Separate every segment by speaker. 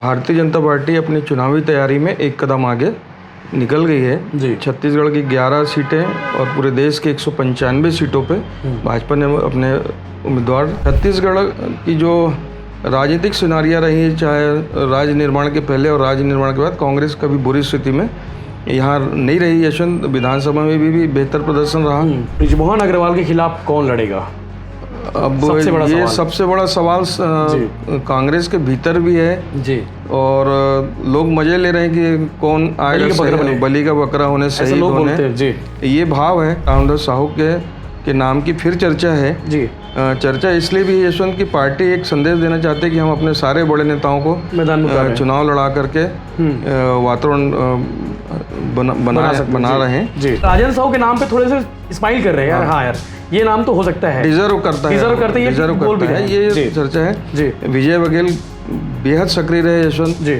Speaker 1: Bharatiya Janata party अपनी चुनावी तैयारी में एक कदम आगे निकल गई है
Speaker 2: जी।
Speaker 1: छत्तीसगढ़ की 11 सीटें और पूरे देश के 195 सीटों पे भाजपा ने अपने उम्मीदवार। छत्तीसगढ़ की जो राजनीतिक सिनारियाँ रही है, चाहे राज्य निर्माण के पहले और राज्य निर्माण के बाद, कांग्रेस कभी बुरी स्थिति में यहाँ नहीं रही। यशवंत विधानसभा में भी बेहतर प्रदर्शन रहा।
Speaker 2: बृजमोहन अग्रवाल के खिलाफ कौन लड़ेगा?
Speaker 1: अब ये सबसे बड़ा सवाल कांग्रेस के भीतर भी है
Speaker 2: जी,
Speaker 1: और लोग मजे ले रहे हैं कि कौन आएगा बलि का बकरा होने सही होने।
Speaker 2: जी,
Speaker 1: ये भाव है। रामदास साहू के नाम की फिर चर्चा है
Speaker 2: जी।
Speaker 1: चर्चा इसलिए भी यशवंत की पार्टी एक संदेश देना चाहते हैं कि हम अपने सारे बड़े नेताओं को
Speaker 2: मैदान में
Speaker 1: चुनाव लड़ा करके वातावरण बना रहे हैं।
Speaker 2: जी, राजन साहू के नाम पे थोड़े से स्माइल कर रहे हैं यार। हाँ यार, ये नाम तो हो सकता है,
Speaker 1: डिजर्व करता है, ये चर्चा है।
Speaker 2: जी,
Speaker 1: विजय बघेल बेहद सक्रिय रहे यशवंत जी,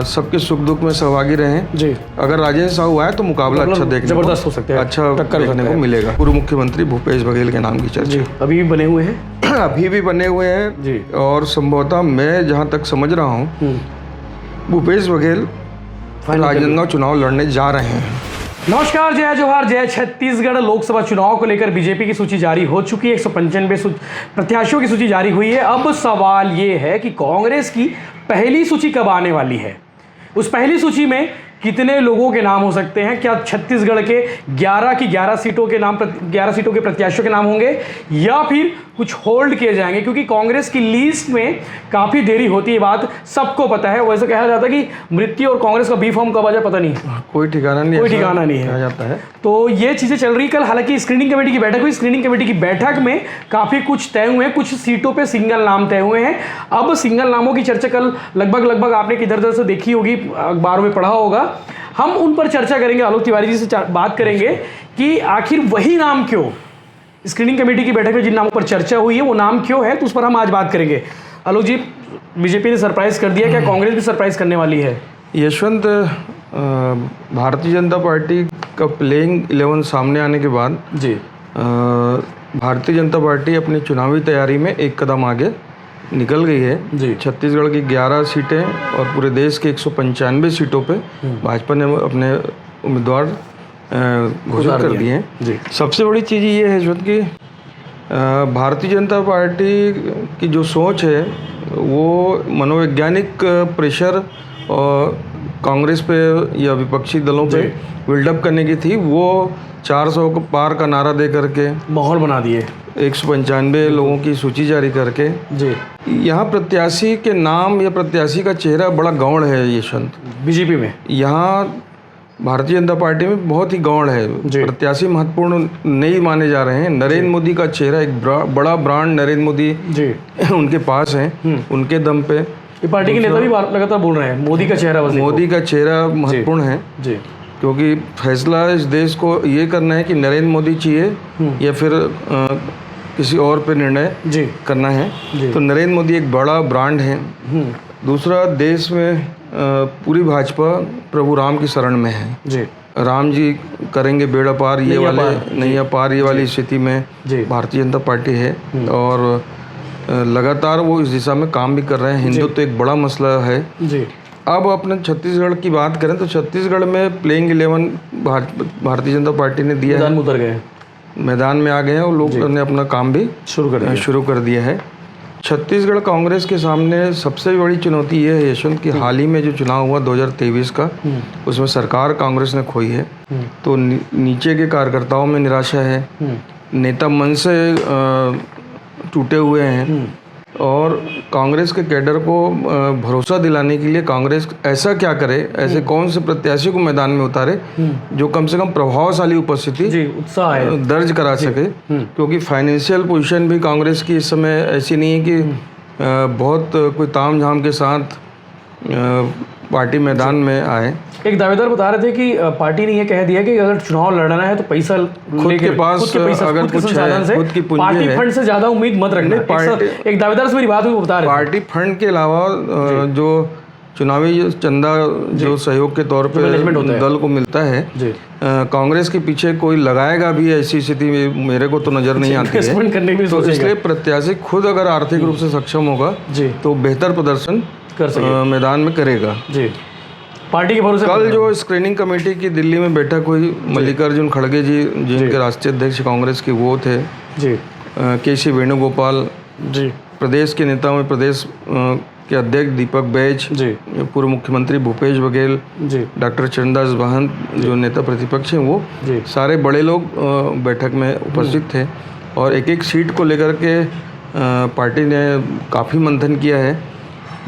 Speaker 1: सबके सुख दुख में सहभागी रहे जी। अगर राजेंद्र साहू आए तो मुकाबला अच्छा देखने
Speaker 2: जबरदस्त हो सकता है,
Speaker 1: अच्छा टक्कर देखने को मिलेगा। पूर्व मुख्यमंत्री भूपेश बघेल के नाम की चर्चा
Speaker 2: अभी भी बने हुए हैं
Speaker 1: अभी भी बने हुए हैं जी। और संभवतः मैं जहाँ तक समझ रहा हूँ भूपेश बघेल राजनांदगांव चुनाव लड़ने जा रहे हैं।
Speaker 2: नमस्कार, जय जोहार, जय छत्तीसगढ़। लोकसभा चुनाव को लेकर बीजेपी की सूची जारी हो चुकी है। 195 प्रत्याशियों की सूची जारी हुई है। अब सवाल ये है कि कांग्रेस की पहली सूची कब आने वाली है? उस पहली सूची में कितने लोगों के नाम हो सकते हैं? क्या छत्तीसगढ़ के 11 की 11 सीटों के नाम 11 सीटों के प्रत्याशियों के नाम होंगे या फिर कुछ होल्ड किए जाएंगे? क्योंकि कांग्रेस की लिस्ट में काफ़ी देरी होती है, बात सबको पता है। वैसे कहा जाता है कि मृत्यु और कांग्रेस का बी फॉर्म कब आ जाए पता नहीं,
Speaker 1: कोई ठिकाना नहीं
Speaker 2: है
Speaker 1: जाता है।
Speaker 2: तो ये चीज़ें चल रही। कल हालांकि स्क्रीनिंग कमेटी की बैठक हुई। स्क्रीनिंग कमेटी की बैठक में काफ़ी कुछ तय हुए हैं, कुछ सीटों पे सिंगल नाम तय हुए हैं। अब सिंगल नामों की चर्चा कल लगभग आपने किधर उधर से देखी होगी, अखबारों में पढ़ा होगा। हम उन पर चर्चा करेंगे। आलोक तिवारी जी से बात करेंगे कि आखिर वही नाम क्यों, स्क्रीनिंग कमेटी की बैठक में जिन नामों पर चर्चा हुई है वो नाम क्यों है, तो उस पर हम आज बात करेंगे। आलोक जी, बीजेपी ने सरप्राइज कर दिया, क्या कांग्रेस भी सरप्राइज करने वाली है?
Speaker 1: यशवंत, भारतीय जनता पार्टी का प्लेइंग 11 सामने आने के बाद
Speaker 2: जी
Speaker 1: भारतीय जनता पार्टी अपनी चुनावी तैयारी में एक कदम आगे निकल गई है जी। छत्तीसगढ़ की 11 सीटें और पूरे देश के 195 सीटों पे भाजपा ने अपने उम्मीदवार घोषित कर दिए हैं। सबसे बड़ी चीज़ ये है यशवंत कि भारतीय जनता पार्टी की जो सोच है वो मनोवैज्ञानिक प्रेशर और कांग्रेस पे या विपक्षी दलों पे बिल्डअप करने की थी। वो 400 को पार का नारा दे करके
Speaker 2: माहौल बना दिए,
Speaker 1: 195 लोगों की सूची जारी करके जी। यहाँ प्रत्याशी के नाम या प्रत्याशी का चेहरा बड़ा गौण है यशवंत।
Speaker 2: बीजेपी में यहाँ
Speaker 1: भारतीय जनता पार्टी में बहुत ही गौण है। प्रत्याशी महत्वपूर्ण नहीं माने जा रहे हैं। नरेंद्र मोदी का चेहरा, एक बड़ा ब्रांड नरेंद्र मोदी जी उनके पास है, उनके दम पे
Speaker 2: ये पार्टी के नेता भी लगातार बोल रहे हैं मोदी का चेहरा
Speaker 1: महत्वपूर्ण है जी। क्योंकि फैसला इस देश को ये करना है कि नरेंद्र मोदी चाहिए या फिर किसी और पे निर्णय जी करना है जी। तो नरेंद्र मोदी एक बड़ा ब्रांड है। दूसरा, देश में पूरी भाजपा प्रभु राम की शरण में है जी। राम जी करेंगे बेड़ा पार, ये वाली स्थिति में भारतीय जनता पार्टी है और लगातार वो इस दिशा में काम भी कर रहे हैं। हिंदुत्व तो एक बड़ा मसला है जी। अब अपने छत्तीसगढ़ की बात करें तो छत्तीसगढ़ में प्लेइंग 11 भारतीय जनता पार्टी ने दिया है।
Speaker 2: उतर गए, मैदान
Speaker 1: में आ गए हैं और लोग ने अपना काम भी शुरू कर दिया है। छत्तीसगढ़ कांग्रेस के सामने सबसे बड़ी चुनौती ये है यशवंत कि हाल ही में जो चुनाव हुआ 2023 का, उसमें सरकार कांग्रेस ने खोई है। तो नीचे के कार्यकर्ताओं में निराशा है, नेता मन से टूटे हुए हैं और कांग्रेस के कैडर को भरोसा दिलाने के लिए कांग्रेस ऐसा क्या करे, ऐसे कौन से प्रत्याशी को मैदान में उतारे जो कम से कम प्रभावशाली उपस्थिति
Speaker 2: उत्साह
Speaker 1: दर्ज करा सके। क्योंकि फाइनेंशियल पोजीशन भी कांग्रेस की इस समय ऐसी नहीं है कि बहुत कोई ताम झाम के साथ पार्टी मैदान में आए।
Speaker 2: एक दावेदार बता रहे थे कि पार्टी ने ये कह दिया कि अगर चुनाव लड़ना है तो पैसा
Speaker 1: खुद के पास अगर कुछ है, खुद की पूंजी
Speaker 2: पार्टी फंड से ज्यादा उम्मीद मत रखना। एक दावेदार से मेरी बात हुई, वो बता रहे
Speaker 1: पार्टी फंड के अलावा जो चुनावी चंदा जो सहयोग के तौर पे दल को मिलता है, कांग्रेस के पीछे कोई लगाएगा भी ऐसी स्थिति मेरे को तो नजर नहीं आती है। तो इसलिए प्रत्याशी खुद अगर आर्थिक रूप से सक्षम होगा तो बेहतर प्रदर्शन
Speaker 2: कर सके
Speaker 1: मैदान में करेगा
Speaker 2: जी। पार्टी के भरोसे
Speaker 1: कल जो स्क्रीनिंग कमेटी की दिल्ली में बैठक हुई, मल्लिकार्जुन खड़गे जी जिनके राष्ट्रीय अध्यक्ष कांग्रेस के वो थे
Speaker 2: जी,
Speaker 1: के.सी. वेणुगोपाल
Speaker 2: जी,
Speaker 1: प्रदेश के नेताओं में प्रदेश के अध्यक्ष दीपक बैज
Speaker 2: जी,
Speaker 1: पूर्व मुख्यमंत्री भूपेश बघेल,
Speaker 2: जी,
Speaker 1: डॉक्टर चरणदास महंत जो नेता प्रतिपक्ष हैं वो
Speaker 2: जी,
Speaker 1: सारे बड़े लोग बैठक में उपस्थित थे और एक एक सीट को लेकर के पार्टी ने काफ़ी मंथन किया है।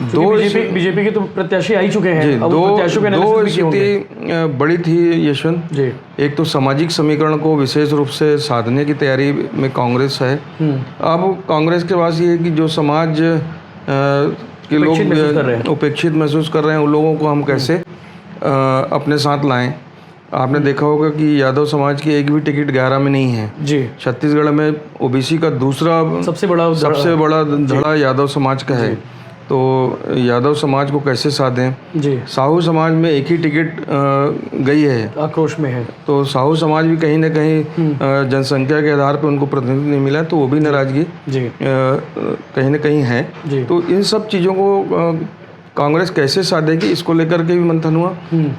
Speaker 2: बीजेपी के तो प्रत्याशी आ ही चुके हैं।
Speaker 1: जी,
Speaker 2: अब प्रत्याशियों के
Speaker 1: दो
Speaker 2: एनालिसिस भी होंगे।
Speaker 1: स्थिति बड़ी थी यशवंत
Speaker 2: जी,
Speaker 1: एक तो सामाजिक समीकरण को विशेष रूप से साधने की तैयारी में कांग्रेस है। अब कांग्रेस के पास ये है कि जो समाज के लोग उपेक्षित महसूस कर रहे हैं उन लोगों को हम कैसे अपने साथ लाएं। आपने देखा होगा कि यादव समाज की एक भी टिकट 11 में नहीं है
Speaker 2: जी।
Speaker 1: छत्तीसगढ़ में ओबीसी का दूसरा सबसे बड़ा धड़ा यादव समाज का है। तो यादव समाज को कैसे साधें
Speaker 2: जी।
Speaker 1: साहू समाज में एक ही टिकट गई है,
Speaker 2: आक्रोश में है।
Speaker 1: तो साहू समाज भी कहीं ना कहीं जनसंख्या के आधार पर उनको प्रतिनिधित्व नहीं मिला, तो वो भी नाराजगी कहीं ना कहीं है जी। तो इन सब चीज़ों को कांग्रेस कैसे साधेगी इसको लेकर के भी मंथन हुआ।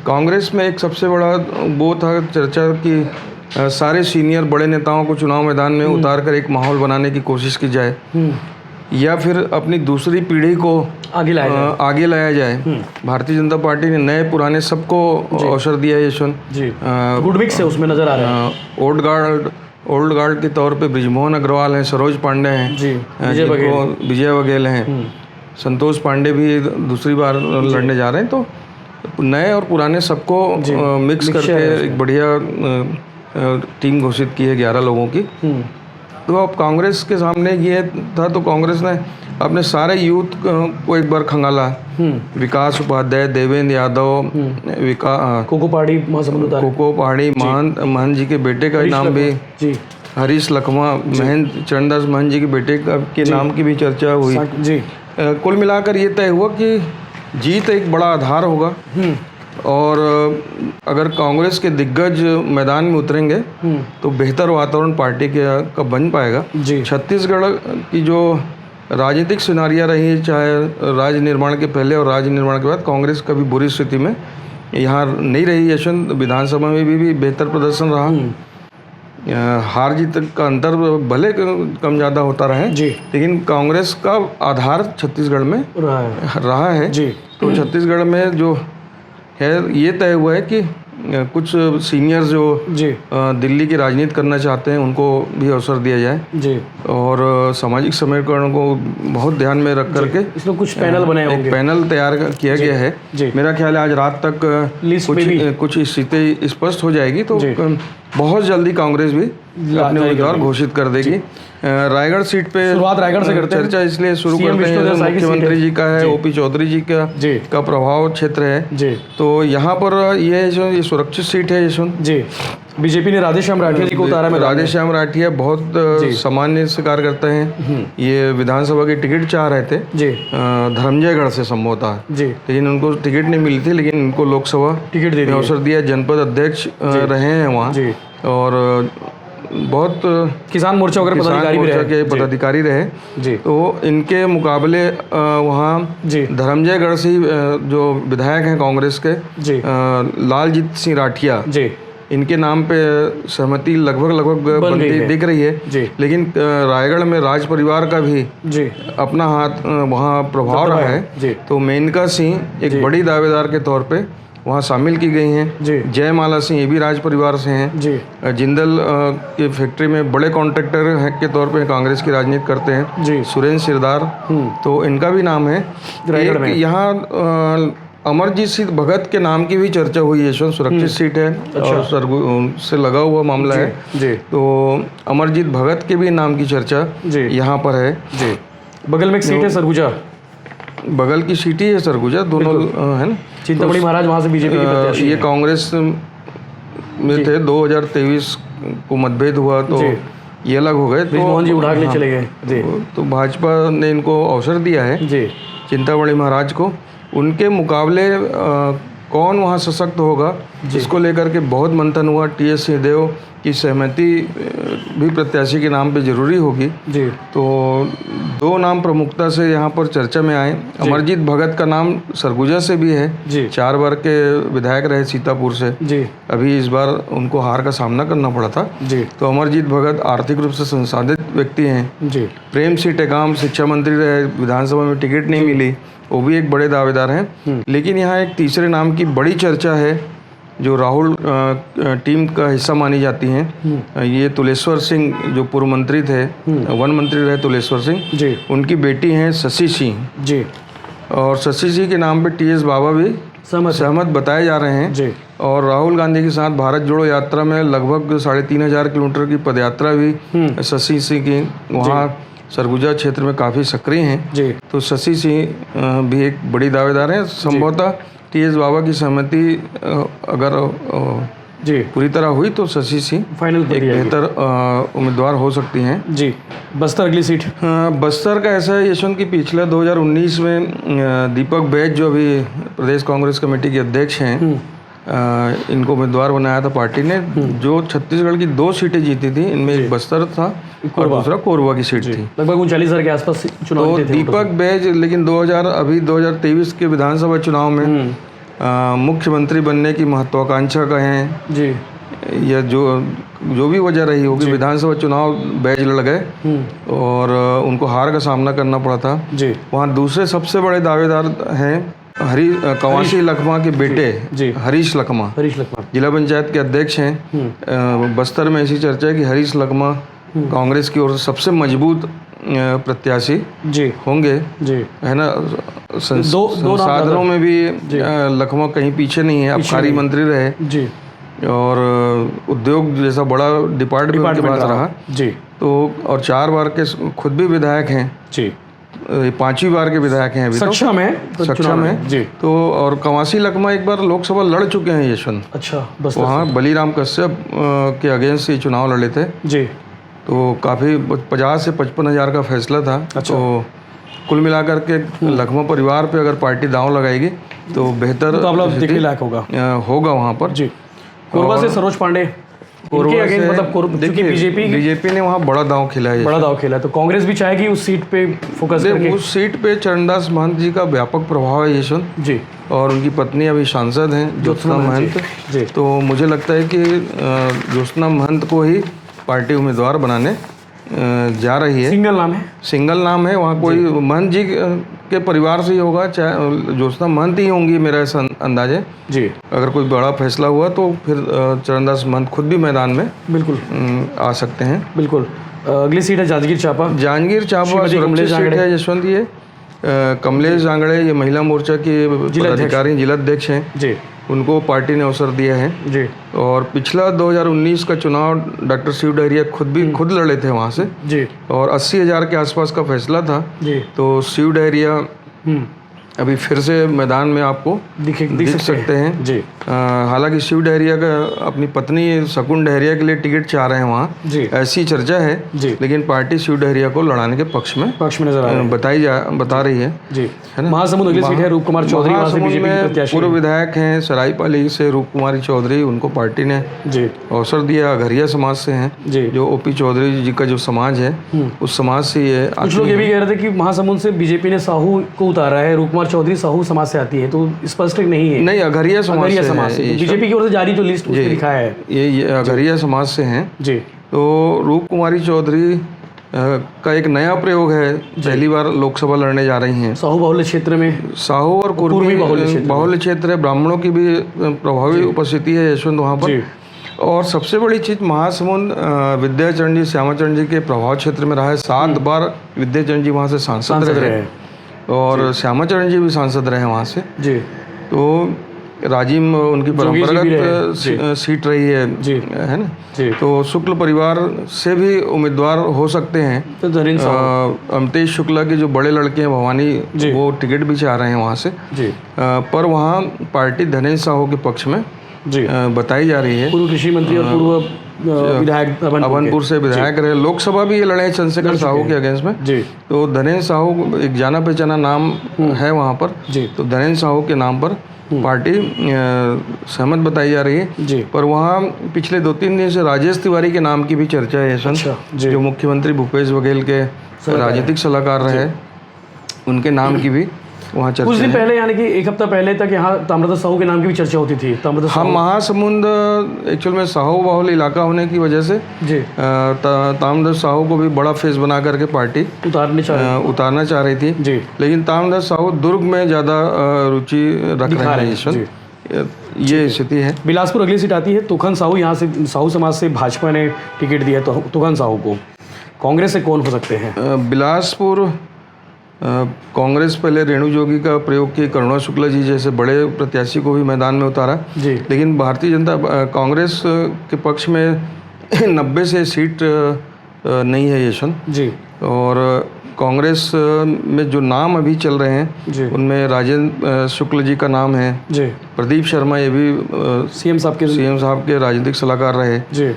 Speaker 1: कांग्रेस में एक सबसे बड़ा वो था चर्चा कि सारे सीनियर बड़े नेताओं को चुनाव मैदान में उतार कर एक माहौल बनाने की कोशिश की जाए या फिर अपनी दूसरी पीढ़ी को आगे लाया जाए। भारतीय जनता पार्टी ने नए पुराने सबको अवसर दिया है यशवंत जी।
Speaker 2: गुड मिक्स है उसमें नजर आ रहा है।
Speaker 1: ओल्ड गार्ड के तौर पे बृजमोहन अग्रवाल हैं, सरोज पांडे हैं जी, विजय बघेल हैं, संतोष पांडे भी दूसरी बार लड़ने जा रहे हैं। तो नए और पुराने सबको मिक्स करके एक बढ़िया टीम घोषित की है 11 लोगों की। तो अब कांग्रेस के सामने ये था, तो कांग्रेस ने अपने सारे यूथ को एक बार खंगाला। विकास उपाध्याय, देवेंद्र यादव,
Speaker 2: कोको
Speaker 1: पहाड़ी महंत जी के बेटे का नाम भी जी, हरीश लखमा महंत चरणदास महंत जी के बेटे के नाम की भी चर्चा हुई जी। कुल मिलाकर ये तय हुआ कि जीत एक बड़ा आधार होगा और अगर कांग्रेस के दिग्गज मैदान में उतरेंगे तो बेहतर वातावरण पार्टी का बन पाएगा। छत्तीसगढ़ की जो राजनीतिक सिनारियाँ रही, चाहे राज्य निर्माण के पहले और राज्य निर्माण के बाद, कांग्रेस कभी बुरी स्थिति में यहाँ नहीं रही यशवंत। विधानसभा में भी बेहतर प्रदर्शन रहा। हार जीत का अंतर भले कम ज़्यादा होता रहे लेकिन कांग्रेस का आधार छत्तीसगढ़ में रहा है जी। तो छत्तीसगढ़ में जो है ये तय हुआ है कि कुछ सीनियर्स जो दिल्ली की राजनीति करना चाहते हैं उनको भी अवसर दिया जाए जी। और सामाजिक समीकरण को बहुत ध्यान में रख करके
Speaker 2: इसमें कुछ पैनल बने होंगे।
Speaker 1: एक पैनल तैयार किया गया है। मेरा ख्याल है आज रात तक कुछ स्थिति स्पष्ट हो जाएगी, तो बहुत जल्दी कांग्रेस भी अपने उम्मीदवार घोषित कर देगी। रायगढ़ सीट पे
Speaker 2: शुरुआत रायगढ़ से करते हैं।
Speaker 1: चर्चा इसलिए शुरू करते हैं, मुख्यमंत्री जी का है, ओपी चौधरी जी का प्रभाव क्षेत्र है जी। तो यहाँ पर ये सुरक्षित सीट है यशवंत जी।
Speaker 2: बीजेपी ने राधेश्याम राठिया जी को उतारा।
Speaker 1: राधेश्याम राठिया बहुत सामान्य से कार्य करते हैं। ये विधानसभा की टिकट चाह रहे थे धर्मजयगढ़ से संभवतः जी, लेकिन उनको टिकट नहीं मिली थी, लेकिन इनको लोकसभा टिकट में अवसर दिया। जनपद अध्यक्ष रहे हैं वहाँ और बहुत
Speaker 2: किसान मोर्चा
Speaker 1: के पदाधिकारी रहे जी। तो इनके मुकाबले वहाँ धर्मजयगढ़ से जो विधायक हैं कांग्रेस के लालजीत सिंह राठिया जी, इनके नाम पे सहमति लगभग बनती दिख रही है। लेकिन रायगढ़ में राज परिवार का भी अपना हाथ वहाँ प्रभाव रहा है। तो मेनका सिंह एक बड़ी दावेदार के तौर पे वहाँ शामिल की गई हैं। जयमाला सिंह ये भी राज परिवार से हैं। जिंदल की फैक्ट्री में बड़े कॉन्ट्रैक्टर के तौर पे कांग्रेस की राजनीति करते हैं। सुरेंद्र सिरदार, तो इनका भी नाम है। यहाँ अमरजीत सिंह भगत के नाम की भी चर्चा हुई है। सुरक्षित सीट है और से लगा हुआ मामला है। तो अमरजीत भगत के भी नाम की चर्चा यहाँ पर है जी।
Speaker 2: बगल में एक सीट है सरगुजा,
Speaker 1: बगल की सीट ही है सरगुजा, दोनों है ना।
Speaker 2: चिंतामणि महाराज वहाँ से बीजेपी के प्रत्याशी
Speaker 1: ये कांग्रेस में थे। 2023 को मतभेद हुआ तो ये अलग हो गए, तो
Speaker 2: मोहन जी उठा के चले गए जी।
Speaker 1: तो भाजपा ने इनको अवसर दिया है जी, चिंतामणि महाराज को। उनके मुकाबले कौन वहाँ सशक्त होगा जिसको लेकर के बहुत मंथन हुआ। टी.एस. सिंहदेव की सहमति भी प्रत्याशी के नाम पे जरूरी होगी।
Speaker 2: जी।
Speaker 1: तो दो नाम प्रमुखता से यहाँ पर चर्चा में आए। अमरजीत भगत का नाम सरगुजा से भी है
Speaker 2: जी।
Speaker 1: 4 बार के विधायक रहे सीतापुर से जी। अभी इस बार उनको हार का सामना करना पड़ा था जी। तो अमरजीत भगत आर्थिक रूप से संसाधित व्यक्ति हैं जी। प्रेम सिंह टेकाम शिक्षा मंत्री रहे, विधानसभा में टिकट नहीं मिली, वो भी एक बड़े दावेदार हैं। लेकिन यहाँ एक तीसरे नाम की बड़ी चर्चा है जो राहुल टीम का हिस्सा मानी जाती हैं। ये तुलेश्वर सिंह जो पूर्व मंत्री थे, वन मंत्री रहे तुलेश्वर सिंह जी, उनकी बेटी हैं शशि सिंह जी। और शशि सिंह के नाम पे टीएस बाबा भी सहमत बताए जा रहे हैं जी। और राहुल गांधी के साथ भारत जोड़ो यात्रा में लगभग 3500 किलोमीटर की पदयात्रा भी शशि सिंह की वहाँ सरगुजा क्षेत्र में काफ़ी सक्रिय हैं जी। तो शशि सिंह भी एक बड़ी दावेदार हैं। संभवतः टीएस बाबा की सहमति अगर जी पूरी तरह हुई तो शशि सिंह फाइनल एक बेहतर उम्मीदवार हो सकती हैं जी।
Speaker 2: बस्तर अगली सीट,
Speaker 1: बस्तर का ऐसा है यशवंत की पिछले 2019 में दीपक बैज जो अभी प्रदेश कांग्रेस कमेटी के अध्यक्ष हैं, इनको उम्मीदवार बनाया था पार्टी ने। जो छत्तीसगढ़ की 2 सीटें जीती थी, इनमें एक बस्तर था और दूसरा कोरबा की सीट थी।
Speaker 2: लगभग 39,000 के आसपास चुनाव
Speaker 1: तो दीपक बैज लेकिन 2023 के विधानसभा चुनाव में मुख्यमंत्री बनने की महत्वाकांक्षा का हैं जी। या जो भी वजह रही होगी, विधानसभा चुनाव बैज लड़ गए और उनको हार का सामना करना पड़ा था जी। वहाँ दूसरे सबसे बड़े दावेदार हैं कवासी लखमा के बेटे जी, हरीश लखमा जिला पंचायत के अध्यक्ष हैं। बस्तर में ऐसी चर्चा है कि हरीश लखमा कांग्रेस की ओर से सबसे मजबूत प्रत्याशी जी होंगे जी, है ना। संसाधनों में भी लखमा कहीं पीछे नहीं है, आबकारी मंत्री रहे जी और उद्योग जैसा बड़ा डिपार्टमेंट उनके पास रहा जी। तो और 4 बार के खुद भी विधायक हैं जी, 5वीं बार के विधायक हैं अभी
Speaker 2: सक्षम है जी।
Speaker 1: तो और कवासी लखमा एक बार लोकसभा लड़ चुके हैं यशवंत।
Speaker 2: अच्छा,
Speaker 1: वहाँ बलीराम कश्यप के अगेंस्ट से चुनाव लड़े थे जी। तो काफ़ी 50 से 55 हज़ार का फैसला था। अच्छा। तो कुल मिलाकर के लखमा परिवार पे अगर पार्टी दांव लगाएगी तो बेहतर
Speaker 2: देखने लायक
Speaker 1: होगा वहाँ पर जी।
Speaker 2: कोरबा से सरोज पांडे, मतलब
Speaker 1: बीजेपी ने वहाँ बड़ा दांव खेला है,
Speaker 2: तो कांग्रेस भी चाहेगी उस सीट पे फोकस करके।
Speaker 1: उस सीट पे चरणदास महंत जी का व्यापक प्रभाव है यशवंत जी, और उनकी पत्नी अभी सांसद हैं ज्योत्सना महंत जी। तो मुझे लगता है कि ज्योत्सना महंत को ही पार्टी उम्मीदवार बनाने जा रही है। सिंगल नाम है वहाँ, कोई महंत जी के परिवार से ही होगा, चाहे ज्योत्सना महंत ही होंगी मेरा ऐसा अंदाज है जी। अगर कोई बड़ा फैसला हुआ तो फिर चरणदास महंत खुद भी मैदान में
Speaker 2: बिल्कुल आ
Speaker 1: सकते हैं।
Speaker 2: बिल्कुल। अगली सीट है जांजगीर चांपा
Speaker 1: सुरक्षित सीट है यशवंत। ये कमलेश जांगड़े ये महिला मोर्चा के पदाधिकारी जिलाध्यक्ष हैं जी, उनको पार्टी ने अवसर दिया है जी। और पिछला 2019 का चुनाव डॉक्टर शिव डहरिया खुद लड़े थे वहाँ से जी, और 80,000 के आसपास का फैसला था जी। तो शिव डहरिया अभी फिर से मैदान में आपको दिख सकते हैं जी। हालांकि शिव डहरिया का अपनी पत्नी शकुन डहरिया के लिए टिकट चाह रहे हैं वहाँ जी, ऐसी चर्चा है जी। लेकिन पार्टी शिव डहरिया को लड़ाने के पक्ष में नजर बता रही है जी, है ना।
Speaker 2: महासमुंद अगली सीट है, रूप कुमार चौधरी
Speaker 1: पूर्व विधायक हैं सरायपाली से रूप कुमारी चौधरी, उनको पार्टी ने जी अवसर दिया। घरिया समाज से हैं जी, जो ओपी चौधरी जी का जो समाज है उस समाज से ये।
Speaker 2: कुछ लोग ये भी कह रहे थे कि महासमुंद से बीजेपी ने साहू को उतारा है, रूप कुमार चौधरी साहू समाज से आती है, तो स्पष्ट नहीं है।
Speaker 1: नहीं, अघरिया समाज से
Speaker 2: बीजेपी की ओर से जारी जो लिस्ट लिखा है
Speaker 1: ये अघरिया समाज से हैं जी। तो रूप कुमारी चौधरी का एक नया प्रयोग है, पहली बार लोकसभा लड़ने जा रही हैं।
Speaker 2: साहू बाहुल्य क्षेत्र में,
Speaker 1: साहू और कुर्मी बाहुल्य क्षेत्र है, ब्राह्मणों की भी प्रभावी उपस्थिति है यशवंत वहाँ पर। और सबसे बड़ी चीज़ महासमुंद विद्याचरण जी श्यामाचरण जी के प्रभाव क्षेत्र में रहा है। 7 बार विद्याचरण जी वहाँ से सांसद रहे और श्यामाचरण जी भी सांसद रहे वहाँ से जी। तो राजिम उनकी परंपरागत सीट रही है जी, है ना जी। तो शुक्ल परिवार से भी उम्मीदवार हो सकते हैं। तो अमतेश शुक्ला के जो बड़े लड़के हैं भवानी, वो टिकट भी चाह रहे हैं वहाँ से जी। पर वहाँ पार्टी धनेन्द्र साहू के पक्ष में जी बताई जा रही है।
Speaker 2: पूर्व कृषि मंत्री और पूर्व विधायक
Speaker 1: अभनपुर से विधायक रहे, लोकसभा भी ये लड़े हैं चंद्रशेखर साहू के अगेंस्ट में जी। तो धनेन्द्र साहू एक जाना पहचाना नाम है वहाँ पर जी। तो धनेन्द्र साहू के नाम पर पार्टी सहमत बताई जा रही है
Speaker 2: जी।
Speaker 1: पर वहाँ पिछले 2-3 दिन से राजेश तिवारी के नाम की भी चर्चा है यशवंत, जो मुख्यमंत्री भूपेश बघेल के राजनीतिक सलाहकार रहे, उनके नाम की भी वहाँ चर्चा
Speaker 2: कुछ दिन
Speaker 1: है।
Speaker 2: पहले यानी कि एक हफ्ता पहले तक यहाँ ताम्रध्वज साहू के नाम की भी चर्चा होती थी। ताम्रध्वज
Speaker 1: हम महासमुंद एक्चुअल में साहू बाहुल इलाका होने की वजह से
Speaker 2: जी
Speaker 1: ताम्रध्वज साहू को भी बड़ा फेस बना करके पार्टी उतारना चाह रही थी
Speaker 2: जी।
Speaker 1: लेकिन ताम्रध्वज साहू दुर्ग में ज़्यादा रुचि रख रहे हैं यशवंत, ये स्थिति है।
Speaker 2: बिलासपुर अगली सीट आती है। तुखन साहू, यहाँ से साहू समाज से भाजपा ने टिकट दिया तो तुखन साहू को। कांग्रेस से कौन हो सकते हैं?
Speaker 1: बिलासपुर कांग्रेस पहले रेणु जोगी का प्रयोग की, करुणा शुक्ला जी जैसे बड़े प्रत्याशी को भी मैदान में उतारा
Speaker 2: जी।
Speaker 1: लेकिन भारतीय जनता कांग्रेस के पक्ष में 90 से सीट नहीं है यशवंत
Speaker 2: जी।
Speaker 1: और कांग्रेस में जो नाम अभी चल रहे हैं
Speaker 2: जी।
Speaker 1: उनमें राजेंद्र शुक्ल जी का नाम है
Speaker 2: जी।
Speaker 1: प्रदीप शर्मा, ये भी सीएम साहब के राजनीतिक सलाहकार रहे जी।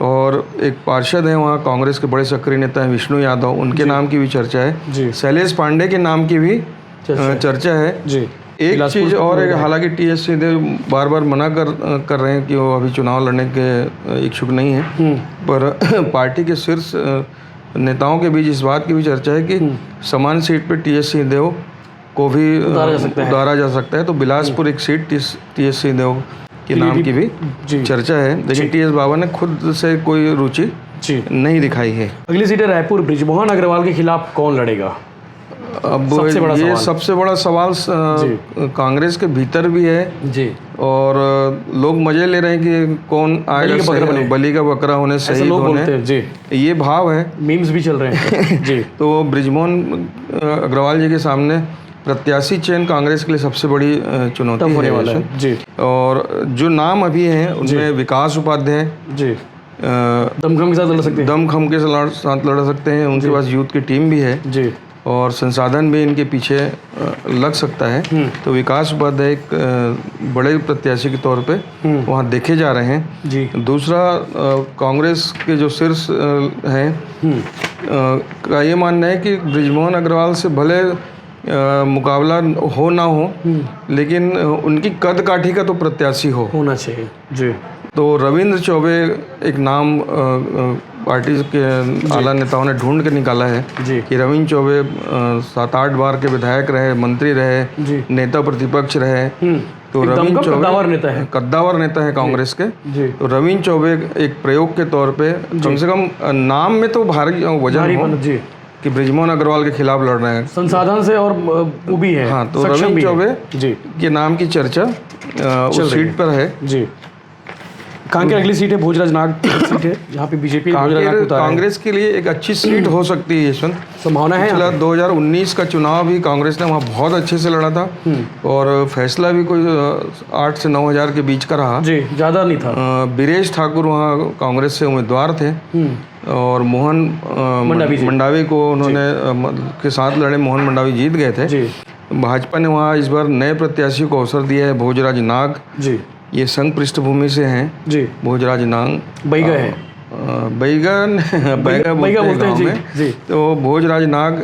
Speaker 1: और एक पार्षद हैं वहाँ कांग्रेस के बड़े सक्रिय नेता हैं विष्णु यादव, उनके नाम की भी चर्चा है जी। शैलेश पांडे के नाम की भी चर्चा है जी। एक चीज़ और है, हालांकि टीएस सिंहदेव बार बार मना कर रहे हैं कि वो अभी चुनाव लड़ने के इच्छुक नहीं है, पर पार्टी के शीर्ष नेताओं के बीच इस बात की भी चर्चा है कि समान सीट पर टीएस सिंहदेव को भी उतारा जा सकता है। तो बिलासपुर एक सीट टीएस सिंहदेव के नाम की भी चर्चा है, लेकिन टीएस बाबा ने खुद से कोई रुचि नहीं दिखाई है।
Speaker 2: अगली सीट है रायपुर। बृजमोहन अग्रवाल के खिलाफ कौन लड़ेगा?
Speaker 1: अब सबसे बड़ा सवाल कांग्रेस के भीतर भी है जी, और लोग मजे ले रहे हैं कि कौन आएगा बलि का बकरा होने सही होने जी, ये भाव है,
Speaker 2: मीम्स भी चल रहे हैं जी।
Speaker 1: तो बृजमोहन अग्रवाल जी के सामने प्रत्याशी चयन कांग्रेस के लिए सबसे बड़ी चुनौती होने वाला है जी। और जो नाम अभी हैं उनमें विकास उपाध्याय जी दमखम के साथ लड़ सकते हैं, दमखम के साथ लड़ सकते हैं, उनके पास यूथ की टीम भी है जी और संसाधन भी इनके पीछे लग सकता है। तो विकास उपाध्याय एक बड़े प्रत्याशी के तौर पे वहाँ देखे जा रहे हैं जी। दूसरा कांग्रेस के जो शीर्ष हैं का ये मानना है कि बृजमोहन अग्रवाल से भले मुकाबला हो ना हो, लेकिन उनकी कद काठी का तो प्रत्याशी होना चाहिए जी। तो रविंद्र चौबे एक नाम पार्टी के आला नेताओं ने ढूंढ के निकाला है जी कि रविंद्र चौबे 7-8 बार के विधायक रहे, मंत्री रहे, नेता प्रतिपक्ष रहे, तो रविंद्र चौबे कद्दावर नेता है कांग्रेस के। तो रविंद्र चौबे एक प्रयोग के तौर पे कम से कम नाम में तो भारी वजन हो कि बृजमोहन अग्रवाल के खिलाफ लड़ रहे हैं, संसाधन से और वो भी है। हाँ, तो रविंद्र चौबे जी के नाम की चर्चा उस सीट पर है जी।
Speaker 2: कांकेर अगली सीट है, भोजराज नाग सीट है, जहाँ पे बीजेपी
Speaker 1: कांग्रेस के लिए एक अच्छी सीट हो सकती है यशवंत, संभावना है। पिछला 2019 का चुनाव भी कांग्रेस ने वहाँ बहुत अच्छे से लड़ा था और फैसला भी कोई 8 से 9 हज़ार के बीच का रहा जी, ज़्यादा नहीं था। बीरेश ठाकुर वहाँ कांग्रेस से उम्मीदवार थे और मोहन मंडावी को उन्होंने के साथ लड़े, मोहन मंडावी जीत गए थे। भाजपा ने वहाँ इस बार नए प्रत्याशी को अवसर दिया है, भोजराज नाग जी, ये संघ पृष्ठभूमि से हैं जी। भोजराज नाग बैगा है, बैगा बोलते हैं जी। तो भोजराज नाग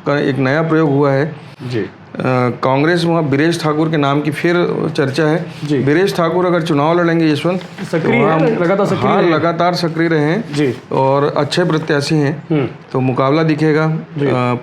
Speaker 1: का एक नया प्रयोग हुआ है जी। कांग्रेस वहाँ बीरेश ठाकुर के नाम की फिर चर्चा है जी। बीरेश ठाकुर अगर चुनाव लड़ेंगे यशवंत, लगातार सक्रिय रहे हैं जी और अच्छे प्रत्याशी हैं, तो मुकाबला दिखेगा।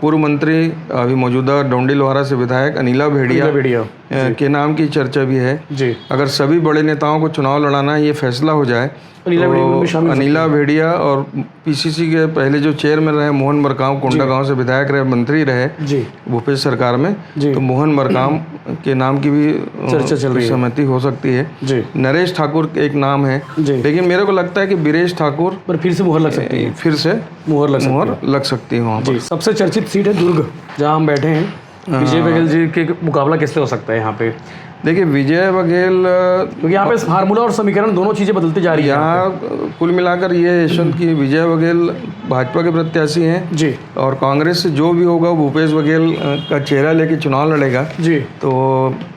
Speaker 1: पूर्व मंत्री अभी मौजूदा डोंडी लोहारा से विधायक अनिला भेड़िया के नाम की चर्चा भी है जी। अगर सभी बड़े नेताओं को चुनाव लड़ाना है, ये फैसला हो जाए, तो अनिला भेड़िया और पीसीसी के पहले जो चेयरमैन रहे मोहन मरकाम, कोंडागांव से विधायक रहे, मंत्री रहे जी भूपेश सरकार में, तो मोहन मरकाम के नाम की भी चर्चा चल रही है, सहमति हो सकती है जी। नरेश ठाकुर एक नाम है, लेकिन मेरे को लगता है कि बीरेश ठाकुर पर फिर से मुहर लग सकती है, मुहर लग सकती है वहाँ पर।
Speaker 2: सबसे चर्चित सीट है दुर्ग, जहाँ हम बैठे हैं। विजय बघेल जी के मुकाबला किससे हो सकता है यहाँ पे?
Speaker 1: देखिए विजय बघेल,
Speaker 2: क्योंकि यहाँ पे फार्मूला और समीकरण दोनों चीज़ें बदलती जा रही है
Speaker 1: यहाँ कुल मिलाकर ये यशवंत की विजय बघेल भाजपा के प्रत्याशी हैं जी, और कांग्रेस से जो भी होगा वो भूपेश बघेल का चेहरा लेके चुनाव लड़ेगा जी। तो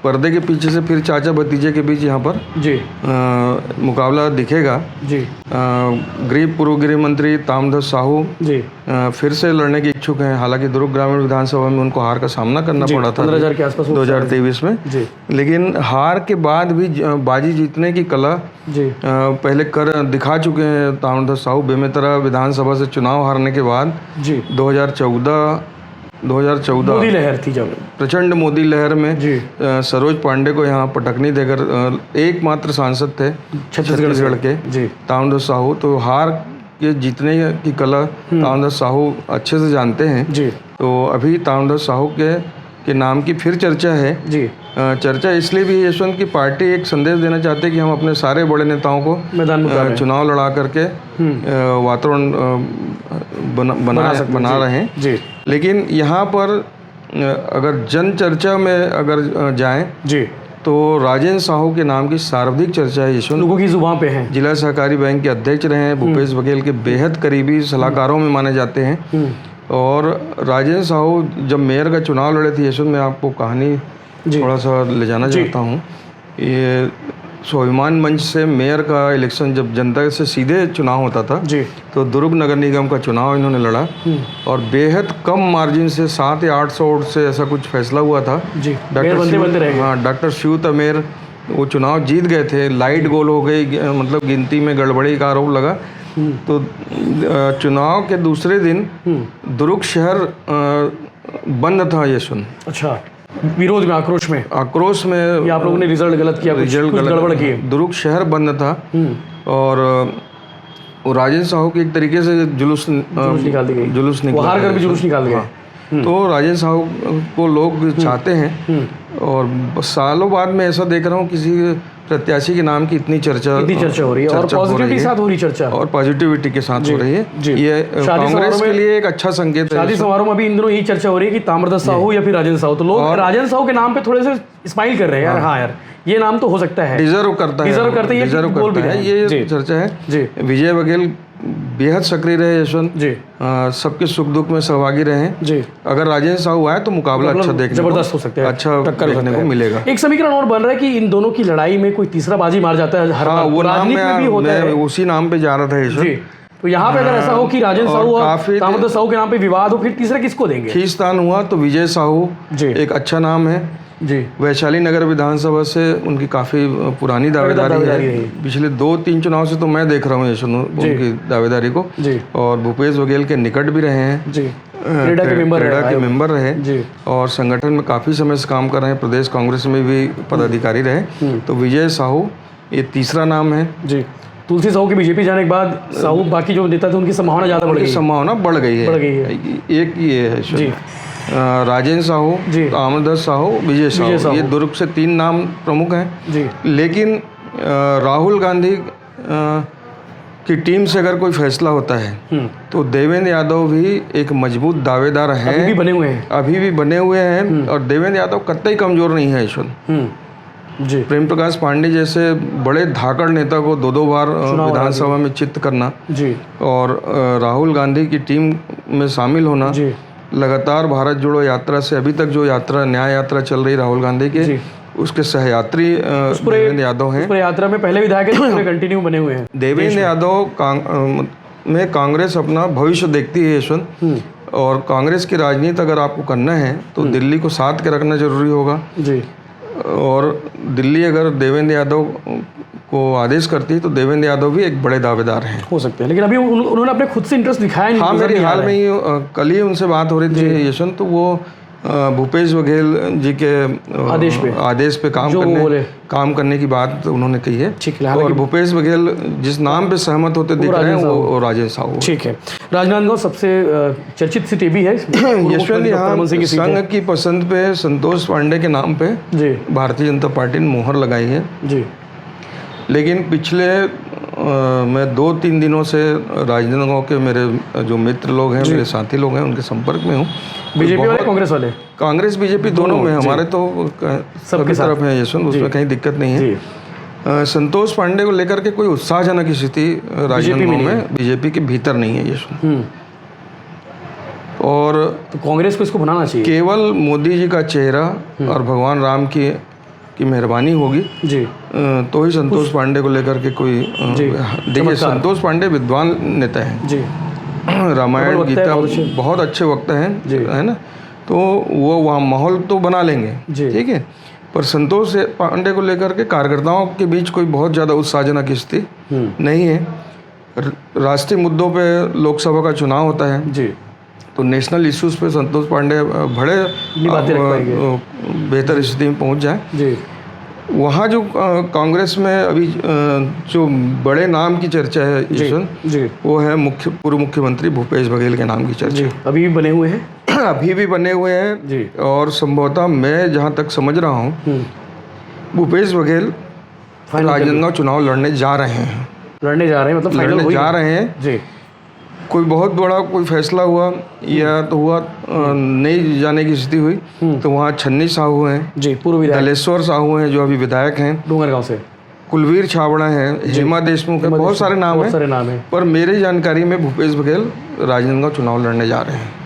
Speaker 1: पर्दे के पीछे से फिर चाचा भतीजे के बीच यहाँ पर जी मुकाबला दिखेगा जी। पूर्व गृह मंत्री ताम्रध्वज साहू जी फिर से लड़ने के इच्छुक हैं, हालांकि दुर्ग ग्रामीण विधानसभा में उनको हार का सामना सामना करना पड़ा था
Speaker 2: 15,000 के आसपास
Speaker 1: 2023 में
Speaker 2: जी।
Speaker 1: लेकिन हार के बाद भी बाजी जीतने की कला
Speaker 2: जी
Speaker 1: पहले कर दिखा चुके हैं ताम्रध्वज साहू। बेमेतरा विधानसभा से चुनाव हारने के बाद
Speaker 2: जी
Speaker 1: 2014
Speaker 2: मोदी लहर थी जब,
Speaker 1: प्रचंड मोदी लहर में
Speaker 2: जी
Speaker 1: सरोज पांडे को यहाँ पटकनी देकर एकमात्र सांसद थे छत्तीसगढ़ के
Speaker 2: जी
Speaker 1: ताम्रध्वज साहू। तो हार के जीतने की कला ताम्रध्वज साहू अच्छे से जानते हैं।
Speaker 2: जी
Speaker 1: तो अभी ताम्रध्वज साहू के नाम की फिर चर्चा है।
Speaker 2: जी
Speaker 1: चर्चा इसलिए भी यशवंत की पार्टी एक संदेश देना चाहते हैं कि हम अपने सारे बड़े नेताओं को
Speaker 2: मैदान में उतार रहे हैं।
Speaker 1: चुनाव लड़ा करके वातावरण बना रहे हैं।
Speaker 2: जी
Speaker 1: लेकिन यहाँ पर अगर जन चर्चा में अगर जाएं
Speaker 2: जी
Speaker 1: तो राजेंद्र साहू के नाम की सर्वाधिक चर्चा है यशवंत।
Speaker 2: लोगों की जुबान पे है।
Speaker 1: जिला सहकारी बैंक के अध्यक्ष रहे हैं, भूपेश बघेल के बेहद करीबी सलाहकारों में माने जाते हैं। और राजेंद्र साहू जब मेयर का चुनाव लड़े थे यशवंत, मैं आपको कहानी थोड़ा सा ले जाना चाहता हूँ। ये स्वाभिमान मंच से मेयर का इलेक्शन जब जनता से सीधे चुनाव होता था
Speaker 2: जी
Speaker 1: तो दुर्ग नगर निगम का चुनाव इन्होंने लड़ा और बेहद कम मार्जिन से 700 या 800 वोट से ऐसा कुछ फैसला हुआ था।
Speaker 2: जी
Speaker 1: डॉक्टर शिव तमेर वो चुनाव जीत गए थे। लाइट गोल हो गई, मतलब गिनती में गड़बड़ी का आरोप लगा। तो चुनाव के दूसरे दिन दुर्ग शहर बंद था यशवंत।
Speaker 2: अच्छा, विरोध में, आक्रोश में
Speaker 1: ये
Speaker 2: आप लोगों ने रिजल्ट गलत किया, कुछ गड़बड़ किए।
Speaker 1: दुर्ग शहर बंद था और वो राजेंद्र साहू की एक तरीके से जुलूस
Speaker 2: निकाल दी गई।
Speaker 1: जुलूस निकाल
Speaker 2: हार कर भी जुलूस निकाल गए।
Speaker 1: तो राजेंद्र साहू को लोग चाहते हैं और सालों बाद मैं ऐसा देख रहा हूँ किसी प्रत्याशी के नाम की इतनी चर्चा
Speaker 2: हो रही है और पॉजिटिविटी के साथ हो रही चर्चा
Speaker 1: और पॉजिटिविटी के साथ हो रही है। ये कांग्रेस के लिए एक अच्छा संकेत है।
Speaker 2: शादी समारोह में अभी इन दोनों यही चर्चा हो रही है कि ताम्रध्वज साहू या फिर राजेंद्र साहू। तो लोग राजेंद्र साहू के नाम पे थोड़े से स्माइल कर रहे हैं, यार हाँ यार ये नाम तो हो सकता है,
Speaker 1: डिजर्व करते हैं, ये चर्चा है।
Speaker 2: जी
Speaker 1: विजय बघेल बेहद सक्रिय रहे यशवंत
Speaker 2: जी,
Speaker 1: सबके सुख दुख में सहभागी रहे
Speaker 2: जी।
Speaker 1: अगर राजेंद्र साहू आए तो मुकाबला अच्छा देखने
Speaker 2: जबरदस्त हो सकता है,
Speaker 1: अच्छा देखने को मिलेगा।
Speaker 2: एक समीकरण और बन रहा है कि इन दोनों की लड़ाई में कोई तीसरा बाजी मार जाता है।
Speaker 1: हाँ, वो नाम मैं उसी नाम पे जा रहा था यशवंत।
Speaker 2: तो यहाँ पे अगर ऐसा हो कि राजेंद्र साहू और ताम्रध्वज साहू के नाम पे विवाद हो, फिर तीसरा किसको देंगे?
Speaker 1: खींचतान हुआ तो विजय साहू एक अच्छा नाम है
Speaker 2: जी।
Speaker 1: वैशाली नगर विधानसभा से उनकी काफ़ी पुरानी दावेदारी है। पिछले 2-3 चुनाव से तो मैं देख रहा हूँ यशवंत उनकी दावेदारी को। और भूपेश बघेल के निकट भी रहे हैं जी, क्रेडा के मेंबर रहे जी, और संगठन में काफ़ी समय से काम कर रहे हैं, प्रदेश कांग्रेस में भी पदाधिकारी रहे। तो विजय साहू ये तीसरा नाम है जी।
Speaker 2: तुलसी साहू के बीजेपी जाने के बाद साहू बाकी जो नेता थे उनकी संभावना ज़्यादा बढ़ गई है।
Speaker 1: एक ये है जी, राजेंद्र साहू, ताम्रध्वज साहू, विजय साहू, ये दुर्ग से 3 नाम प्रमुख हैं जी। लेकिन राहुल गांधी की टीम से अगर कोई फैसला होता है तो देवेंद्र यादव भी एक मजबूत दावेदार हैं, अभी भी बने हुए हैं और देवेंद्र यादव कतई कमजोर नहीं है यशवंत जी। प्रेम प्रकाश पांडे जैसे बड़े धाकड़ नेता को 2-2 बार विधानसभा में चित करना जी, और राहुल गांधी की टीम में शामिल होना जी। लगातार भारत जोड़ो यात्रा से अभी तक जो यात्रा न्याय यात्रा चल रही राहुल गांधी के, उसके सहयात्री देवेंद्र यादव हैं।
Speaker 2: यात्रा में पहले विधायक कंटिन्यू बने हुए हैं।
Speaker 1: देवेंद्र यादव में कांग्रेस अपना भविष्य देखती है यशवंत, और कांग्रेस की राजनीति अगर आपको करना है तो दिल्ली को साथ के रखना जरूरी होगा जी। और दिल्ली अगर देवेंद्र यादव को आदेश करती है तो देवेंद्र यादव भी एक बड़े दावेदार हैं,
Speaker 2: हो सकते हैं। लेकिन अभी उन्होंने अपने खुद से इंटरेस्ट दिखाया नहीं।
Speaker 1: हाँ, मेरी हाल में ही कल ही उनसे बात हो रही थी यशवंत, तो वो भूपेश बघेल जी के आदेश पे काम करने की बात उन्होंने कही है। और भूपेश बघेल जिस नाम पे सहमत होते दिख रहे हैं वो राजेंद्र साहू।
Speaker 2: ठीक है। राजनांदगांव सबसे चर्चित सीट भी है
Speaker 1: यशवंत। यहाँ संघ की पसंद पे संतोष पांडे के नाम पे भारतीय जनता पार्टी ने मोहर लगाई है जी। लेकिन पिछले मैं 2-3 दिनों से राजनांदगांव के मेरे जो मित्र लोग हैं, मेरे साथी लोग हैं, उनके संपर्क में हूँ।
Speaker 2: बीजेपी वाले, कांग्रेस वाले? कांग्रेस
Speaker 1: बीजेपी दोनों में, हमारे तो सबकी तरफ है यशवंत, उसमें कहीं दिक्कत नहीं है। संतोष पांडे को लेकर के कोई उत्साहजनक स्थिति राजनांदगांव में बीजेपी के भीतर नहीं है यशवंत। और
Speaker 2: तो कांग्रेस को इसको बनाना चाहिए।
Speaker 1: केवल मोदी जी का चेहरा और भगवान राम की मेहरबानी होगी जी, तो ही संतोष पांडे को लेकर के कोई देखिए, संतोष पांडे विद्वान नेता हैं जी, रामायण गीता बहुत अच्छे वक्ता हैं है ना। तो वो वहाँ माहौल तो बना लेंगे,
Speaker 2: जी।
Speaker 1: ठीक है, पर संतोष पांडे को लेकर के कार्यकर्ताओं के बीच कोई बहुत ज़्यादा उत्साहजनक स्थिति नहीं है। राष्ट्रीय मुद्दों पे लोकसभा का चुनाव होता है
Speaker 2: जी,
Speaker 1: तो नेशनल इश्यूज पे संतोष पांडे बड़े
Speaker 2: बातें रख पाएंगे।
Speaker 1: बेहतर स्थिति में पहुंच जाए।
Speaker 2: जी,
Speaker 1: वहाँ जो कांग्रेस में अभी जो बड़े नाम की चर्चा है यशवंत,
Speaker 2: जी,
Speaker 1: वो है पूर्व मुख्यमंत्री भूपेश बघेल के नाम की चर्चा।
Speaker 2: जी, अभी भी बने हुए हैं।
Speaker 1: अभी भी बने हुए हैं
Speaker 2: जी।
Speaker 1: और संभवतः मैं जहाँ तक समझ रहा हूँ भूपेश बघेल राजनांदगांव चुनाव लड़ने जा रहे हैं।
Speaker 2: लड़ने जा रहे हैं, मतलब फाइनल
Speaker 1: लड़ने जा रहे हैं।
Speaker 2: जी।
Speaker 1: कोई बहुत बड़ा कोई फैसला हुआ या तो हुआ नहीं जाने की स्थिति हुई तो वहाँ छन्नी साहू हैं
Speaker 2: जी, पूर्व विधायक
Speaker 1: दलेश्वर साहू हैं जो अभी विधायक हैं,
Speaker 2: डूंगरगांव से,
Speaker 1: कुलवीर छाबड़ा हैं, हेमा देशमुख हैं, बहुत सारे नाम हैं। पर मेरी जानकारी में भूपेश बघेल राजनांदगांव चुनाव लड़ने जा रहे हैं।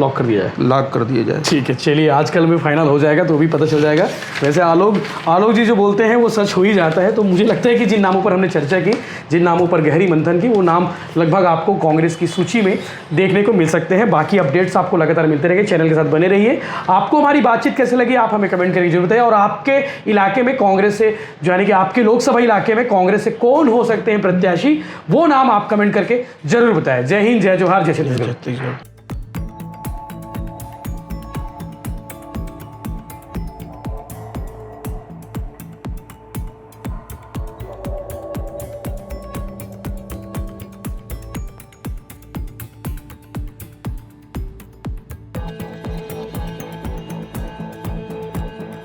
Speaker 2: लॉक कर दिया है,
Speaker 1: लॉक कर दिया जाए।
Speaker 2: ठीक है, चलिए आजकल में फाइनल हो जाएगा तो भी पता चल जाएगा। वैसे आलोक जी जो बोलते हैं वो सच हो ही जाता है। तो मुझे लगता है कि जिन नामों पर हमने चर्चा की, जिन नामों पर गहरी मंथन की, वो नाम लगभग आपको कांग्रेस की सूची में देखने को मिल सकते हैं। बाकी अपडेट्स आपको लगातार मिलते रहेंगे, चैनल के साथ बने रहिए। आपको हमारी बातचीत कैसे लगी आप हमें कमेंट करके जरूर बताइए। और आपके इलाके में कांग्रेस से, यानी कि आपके लोकसभा इलाके में कांग्रेस से कौन हो सकते हैं प्रत्याशी, वो नाम आप कमेंट करके जरूर बताएं। जय हिंद, जय जोहार, जय छत्तीसगढ़।